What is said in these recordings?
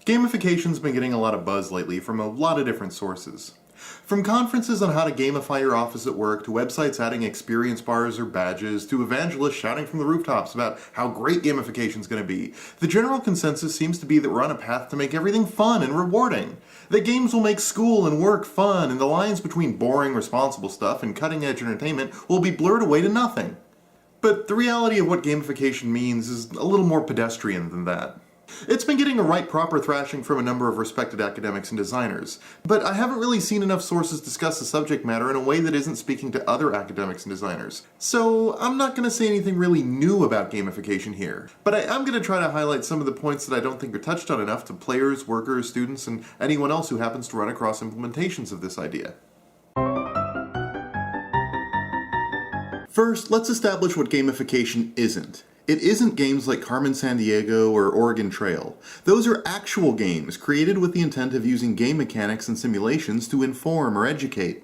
Gamification's been getting a lot of buzz lately from a lot of different sources. From conferences on how to gamify your office at work, to websites adding experience bars or badges, to evangelists shouting from the rooftops about how great gamification's going to be, the general consensus seems to be that we're on a path to make everything fun and rewarding. That games will make school and work fun, and the lines between boring, responsible stuff and cutting-edge entertainment will be blurred away to nothing. But the reality of what gamification means is a little more pedestrian than that. It's been getting a right proper thrashing from a number of respected academics and designers, but I haven't really seen enough sources discuss the subject matter in a way that isn't speaking to other academics and designers. So I'm not going to say anything really new about gamification here, but I am going to try to highlight some of the points that I don't think are touched on enough to players, workers, students, and anyone else who happens to run across implementations of this idea. First, let's establish what gamification isn't. It isn't games like Carmen Sandiego or Oregon Trail. Those are actual games created with the intent of using game mechanics and simulations to inform or educate.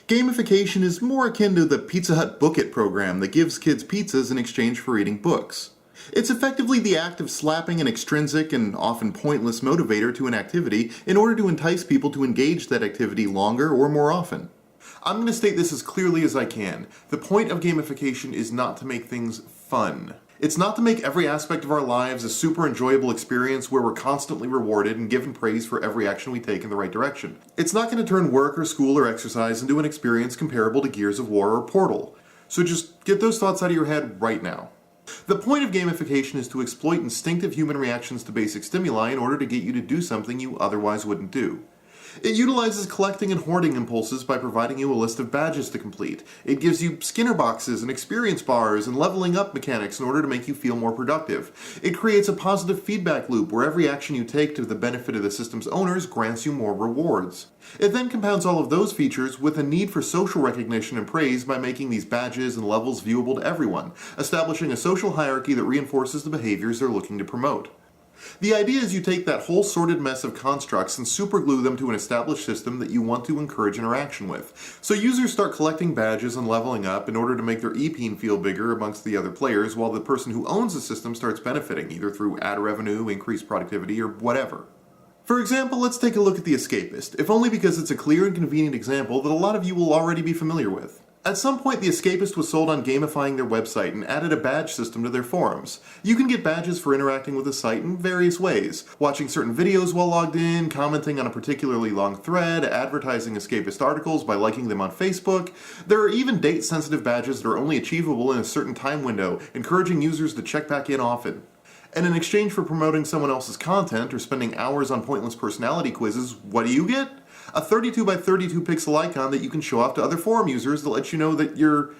Gamification is more akin to the Pizza Hut Book It program that gives kids pizzas in exchange for reading books. It's effectively the act of slapping an extrinsic and often pointless motivator to an activity in order to entice people to engage that activity longer or more often. I'm going to state this as clearly as I can. The point of gamification is not to make things fun. It's not to make every aspect of our lives a super enjoyable experience where we're constantly rewarded and given praise for every action we take in the right direction. It's not going to turn work or school or exercise into an experience comparable to Gears of War or Portal. So just get those thoughts out of your head right now. The point of gamification is to exploit instinctive human reactions to basic stimuli in order to get you to do something you otherwise wouldn't do. It utilizes collecting and hoarding impulses by providing you a list of badges to complete. It gives you Skinner boxes and experience bars and leveling up mechanics in order to make you feel more productive. It creates a positive feedback loop where every action you take to the benefit of the system's owners grants you more rewards. It then compounds all of those features with a need for social recognition and praise by making these badges and levels viewable to everyone, establishing a social hierarchy that reinforces the behaviors they're looking to promote. The idea is you take that whole sorted mess of constructs and superglue them to an established system that you want to encourage interaction with. So users start collecting badges and leveling up in order to make their EP feel bigger amongst the other players, while the person who owns the system starts benefiting, either through ad revenue, increased productivity, or whatever. For example, let's take a look at The Escapist, if only because it's a clear and convenient example that a lot of you will already be familiar with. At some point, The Escapist was sold on gamifying their website and added a badge system to their forums. You can get badges for interacting with the site in various ways: watching certain videos while logged in, commenting on a particularly long thread, advertising Escapist articles by liking them on Facebook. There are even date-sensitive badges that are only achievable in a certain time window, encouraging users to check back in often. And in exchange for promoting someone else's content or spending hours on pointless personality quizzes, what do you get? A 32 by 32 pixel icon that you can show off to other forum users that lets you know that you're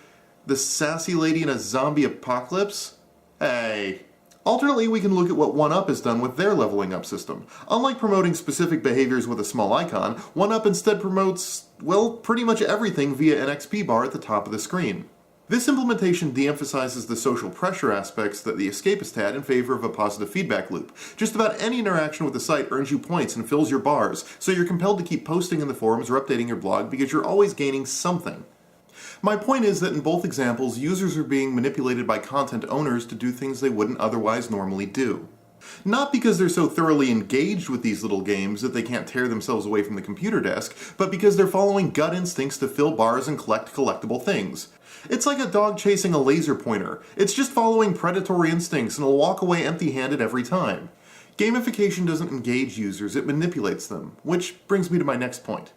the sassy lady in a zombie apocalypse? Hey. Alternately, we can look at what 1UP has done with their leveling up system. Unlike promoting specific behaviors with a small icon, 1UP instead promotes, well, pretty much everything via an XP bar at the top of the screen. This implementation de-emphasizes the social pressure aspects that The Escapist had in favor of a positive feedback loop. Just about any interaction with the site earns you points and fills your bars, so you're compelled to keep posting in the forums or updating your blog because you're always gaining something. My point is that in both examples, users are being manipulated by content owners to do things they wouldn't otherwise normally do. Not because they're so thoroughly engaged with these little games that they can't tear themselves away from the computer desk, but because they're following gut instincts to fill bars and collect collectible things. It's like a dog chasing a laser pointer. It's just following predatory instincts and will walk away empty-handed every time. Gamification doesn't engage users, it manipulates them, which brings me to my next point.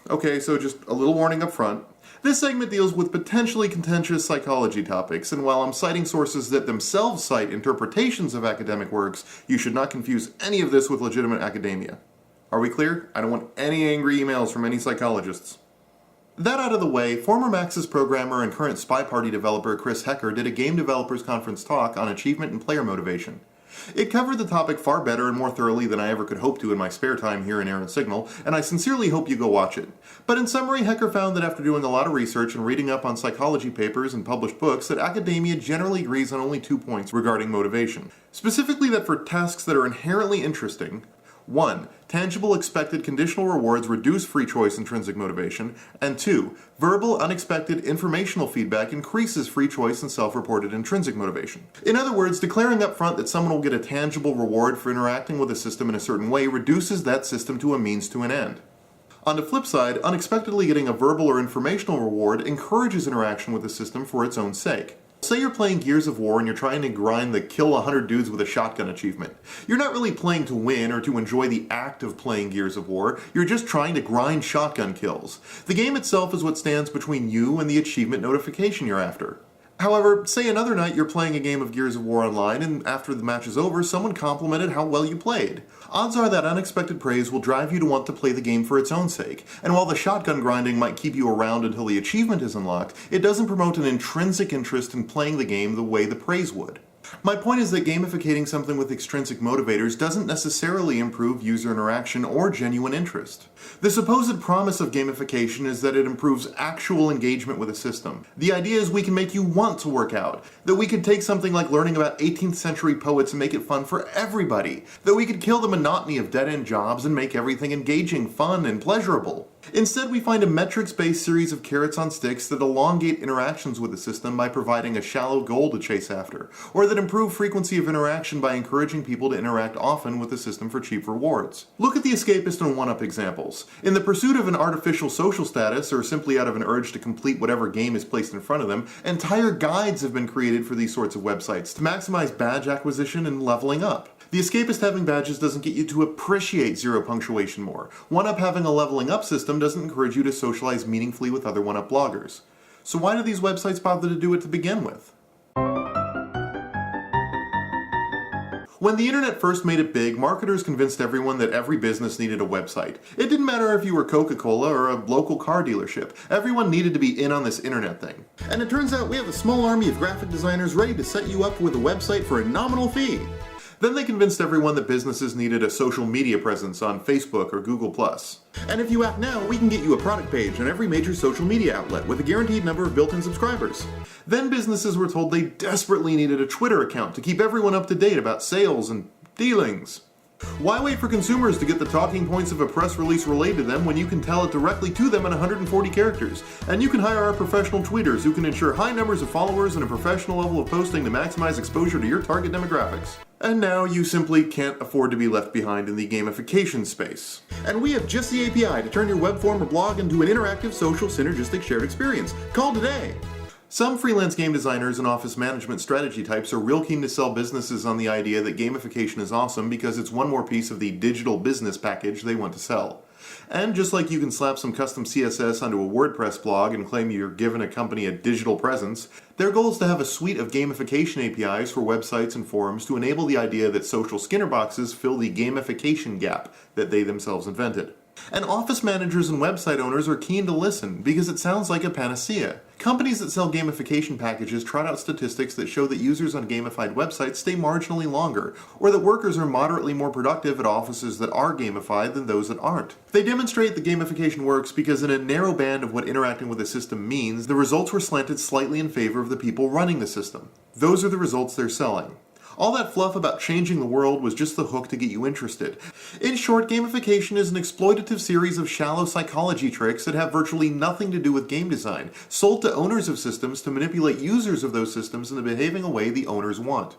Okay, so just a little warning up front. This segment deals with potentially contentious psychology topics, and while I'm citing sources that themselves cite interpretations of academic works, you should not confuse any of this with legitimate academia. Are we clear? I don't want any angry emails from any psychologists. That out of the way, former Maxis programmer and current Spy Party developer Chris Hecker did a Game Developers Conference talk on achievement and player motivation. It covered the topic far better and more thoroughly than I ever could hope to in my spare time here in Errant Signal, and I sincerely hope you go watch it. But in summary, Hecker found that after doing a lot of research and reading up on psychology papers and published books, that academia generally agrees on only 2 points regarding motivation. Specifically that for tasks that are inherently interesting, 1. Tangible expected conditional rewards reduce free choice intrinsic motivation, and 2. Verbal unexpected informational feedback increases free choice and self-reported intrinsic motivation. In other words, declaring up front that someone will get a tangible reward for interacting with a system in a certain way reduces that system to a means to an end. On the flip side, unexpectedly getting a verbal or informational reward encourages interaction with the system for its own sake. Say you're playing Gears of War and you're trying to grind the kill 100 dudes with a shotgun achievement. You're not really playing to win or to enjoy the act of playing Gears of War, you're just trying to grind shotgun kills. The game itself is what stands between you and the achievement notification you're after. However, say another night you're playing a game of Gears of War online and after the match is over, someone complimented how well you played. Odds are that unexpected praise will drive you to want to play the game for its own sake, and while the shotgun grinding might keep you around until the achievement is unlocked, it doesn't promote an intrinsic interest in playing the game the way the praise would. My point is that gamificating something with extrinsic motivators doesn't necessarily improve user interaction or genuine interest. The supposed promise of gamification is that it improves actual engagement with a system. The idea is we can make you want to work out, that we could take something like learning about 18th century poets and make it fun for everybody, that we could kill the monotony of dead-end jobs and make everything engaging, fun, and pleasurable. Instead, we find a metrics-based series of carrots on sticks that elongate interactions with the system by providing a shallow goal to chase after, or that improve frequency of interaction by encouraging people to interact often with the system for cheap rewards. Look at the escapist and one-up examples. In the pursuit of an artificial social status, or simply out of an urge to complete whatever game is placed in front of them, entire guides have been created for these sorts of websites to maximize badge acquisition and leveling up. The escapist having badges doesn't get you to appreciate zero punctuation more. One-up having a leveling up system doesn't encourage you to socialize meaningfully with other one-up bloggers. So why do these websites bother to do it to begin with? When the internet first made it big, marketers convinced everyone that every business needed a website. It didn't matter if you were Coca-Cola or a local car dealership. Everyone needed to be in on this internet thing. And it turns out we have a small army of graphic designers ready to set you up with a website for a nominal fee. Then they convinced everyone that businesses needed a social media presence on Facebook or Google+. And if you act now, we can get you a product page on every major social media outlet with a guaranteed number of built-in subscribers. Then businesses were told they desperately needed a Twitter account to keep everyone up to date about sales and dealings. Why wait for consumers to get the talking points of a press release relayed to them when you can tell it directly to them in 140 characters? And you can hire our professional tweeters who can ensure high numbers of followers and a professional level of posting to maximize exposure to your target demographics. And now you simply can't afford to be left behind in the gamification space. And we have just the API to turn your web form or blog into an interactive, social, synergistic shared experience. Call today! Some freelance game designers and office management strategy types are real keen to sell businesses on the idea that gamification is awesome because it's one more piece of the digital business package they want to sell. And just like you can slap some custom CSS onto a WordPress blog and claim you're giving a company a digital presence, their goal is to have a suite of gamification APIs for websites and forums to enable the idea that social Skinner boxes fill the gamification gap that they themselves invented. And office managers and website owners are keen to listen because it sounds like a panacea. Companies that sell gamification packages trot out statistics that show that users on gamified websites stay marginally longer, or that workers are moderately more productive at offices that are gamified than those that aren't. They demonstrate that gamification works because in a narrow band of what interacting with a system means, the results were slanted slightly in favor of the people running the system. Those are the results they're selling. All that fluff about changing the world was just the hook to get you interested. In short, gamification is an exploitative series of shallow psychology tricks that have virtually nothing to do with game design, sold to owners of systems to manipulate users of those systems into behaving a way the owners want.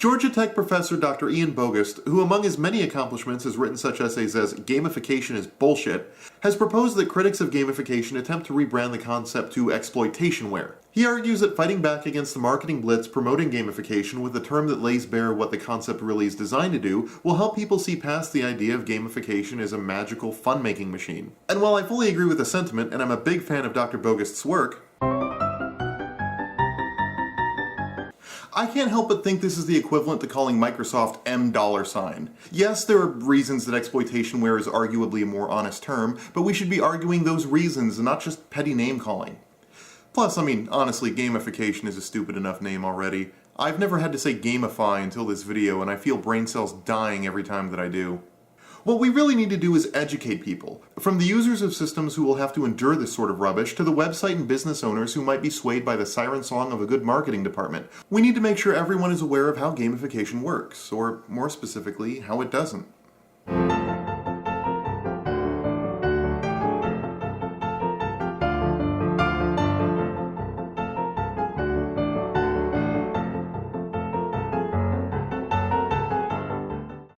Georgia Tech professor Dr. Ian Bogost, who among his many accomplishments has written such essays as Gamification is Bullshit, has proposed that critics of gamification attempt to rebrand the concept to exploitationware. He argues that fighting back against the marketing blitz promoting gamification with a term that lays bare what the concept really is designed to do will help people see past the idea of gamification as a magical fun-making machine. And while I fully agree with the sentiment, and I'm a big fan of Dr. Bogost's work, I can't help but think this is the equivalent to calling Microsoft $M$. Yes, there are reasons that exploitationware is arguably a more honest term, but we should be arguing those reasons and not just petty name calling. Plus, I mean, honestly, gamification is a stupid enough name already. I've never had to say gamify until this video, and I feel brain cells dying every time that I do. What we really need to do is educate people, from the users of systems who will have to endure this sort of rubbish to the website and business owners who might be swayed by the siren song of a good marketing department. We need to make sure everyone is aware of how gamification works, or more specifically, how it doesn't.